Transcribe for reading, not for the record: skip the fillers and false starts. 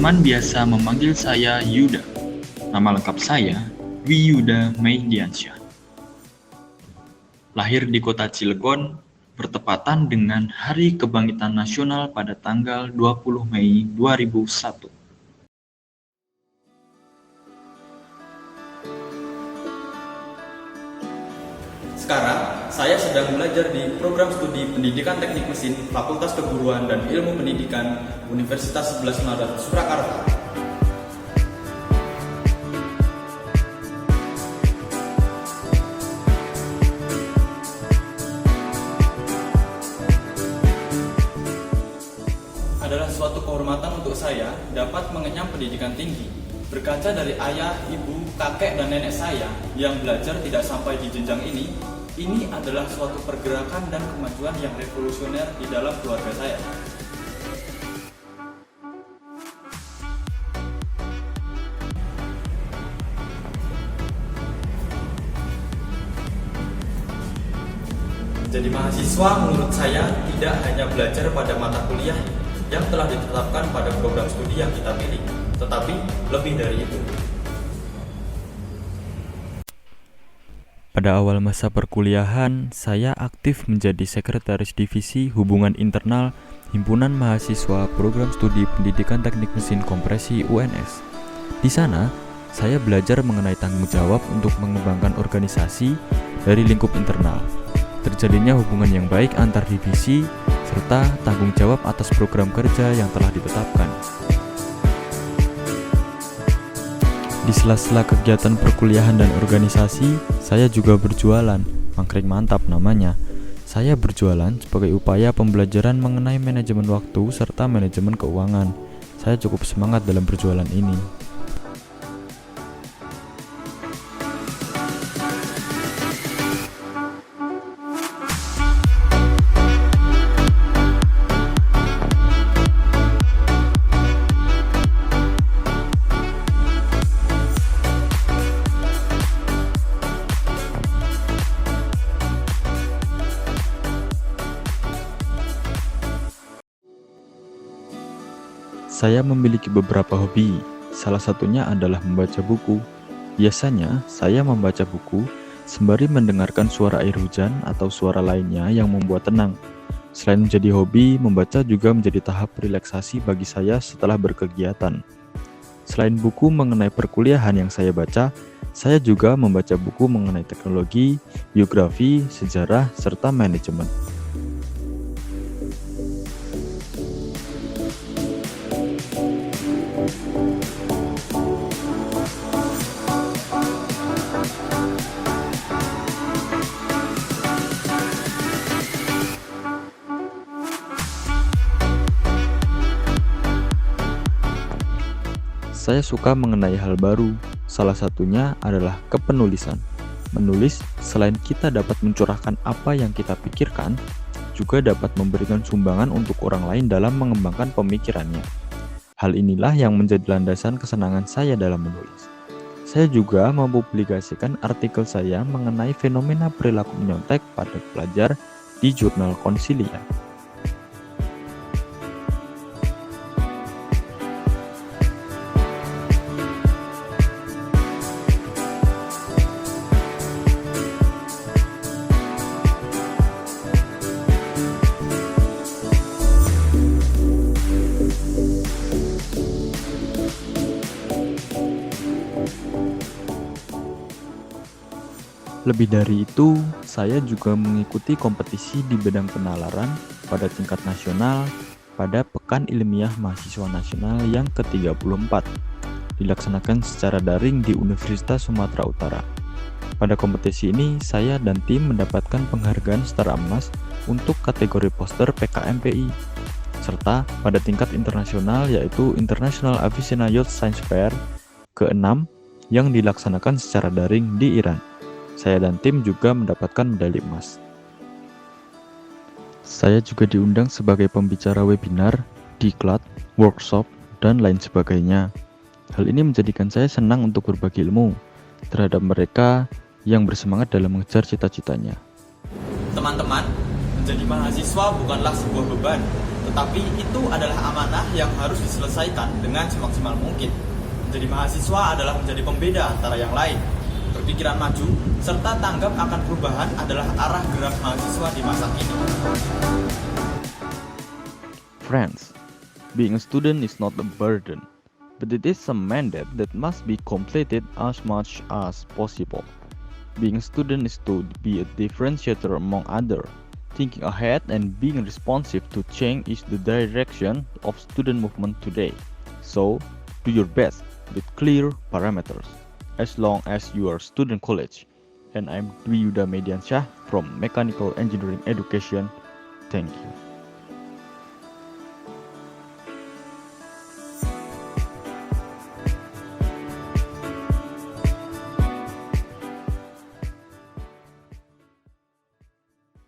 Teman-teman biasa memanggil saya Yuda. Nama lengkap saya Wiyuda Meidiansyah. Lahir di kota Cilegon, bertepatan dengan Hari Kebangkitan Nasional pada tanggal 20 Mei 2001. Sekarang, saya sedang belajar di program studi Pendidikan Teknik Mesin Fakultas Keguruan dan Ilmu Pendidikan Universitas 11 Maret, Surakarta. Adalah suatu kehormatan untuk saya dapat mengenyam pendidikan tinggi. Berkaca dari ayah, ibu, kakek, dan nenek saya yang belajar tidak sampai di jenjang ini adalah suatu pergerakan dan kemajuan yang revolusioner di dalam keluarga saya. Menjadi mahasiswa menurut saya tidak hanya belajar pada mata kuliah yang telah ditetapkan pada program studi yang kita pilih, tetapi lebih dari itu. Pada awal masa perkuliahan, saya aktif menjadi sekretaris divisi hubungan internal Himpunan Mahasiswa Program Studi Pendidikan Teknik Mesin Kompresi UNS. Di sana, saya belajar mengenai tanggung jawab untuk mengembangkan organisasi dari lingkup internal. Terjadinya hubungan yang baik antar divisi, serta tanggung jawab atas program kerja yang telah ditetapkan. Di sela-sela kegiatan perkuliahan dan organisasi, saya juga berjualan, angkring mantap namanya. Saya berjualan sebagai upaya pembelajaran mengenai manajemen waktu serta manajemen keuangan. Saya cukup semangat dalam berjualan ini. Saya memiliki beberapa hobi, salah satunya adalah membaca buku. Biasanya, saya membaca buku sembari mendengarkan suara air hujan atau suara lainnya yang membuat tenang. Selain menjadi hobi, membaca juga menjadi tahap relaksasi bagi saya setelah berkegiatan. Selain buku mengenai perkuliahan yang saya baca, saya juga membaca buku mengenai teknologi, biografi, sejarah, serta manajemen. Saya suka mengenai hal baru, salah satunya adalah kepenulisan. Menulis, selain kita dapat mencurahkan apa yang kita pikirkan, juga dapat memberikan sumbangan untuk orang lain dalam mengembangkan pemikirannya. Hal inilah yang menjadi landasan kesenangan saya dalam menulis. Saya juga mempublikasikan artikel saya mengenai fenomena perilaku menyontek pada pelajar di jurnal Consilia. Lebih dari itu, saya juga mengikuti kompetisi di bidang penalaran pada tingkat nasional pada Pekan Ilmiah Mahasiswa Nasional yang ke-34, dilaksanakan secara daring di Universitas Sumatera Utara. Pada kompetisi ini, saya dan tim mendapatkan penghargaan setara emas untuk kategori poster PKMPI, serta pada tingkat internasional yaitu International Avicenna Youth Science Fair ke-6 yang dilaksanakan secara daring di Iran. Saya dan tim juga mendapatkan medali emas. Saya juga diundang sebagai pembicara webinar, diklat, workshop, dan lain sebagainya. Hal ini menjadikan saya senang untuk berbagi ilmu terhadap mereka yang bersemangat dalam mengejar cita-citanya. Teman-teman, Menjadi mahasiswa bukanlah sebuah beban, tetapi itu adalah amanah yang harus diselesaikan dengan semaksimal mungkin. Menjadi mahasiswa adalah menjadi pembeda antara yang lain. Berpikiran maju, serta tanggap akan perubahan adalah arah gerak mahasiswa di masa kini. Friends, being a student is not a burden, but it is a mandate that must be completed as much as possible. Being a student is to be a differentiator among others. Thinking ahead and being responsive to change is the direction of student movement today. So, do your best with clear parameters, as long as you are student college. And I'm Dwi Yuda Mediansyah from Mechanical Engineering Education. Thank you.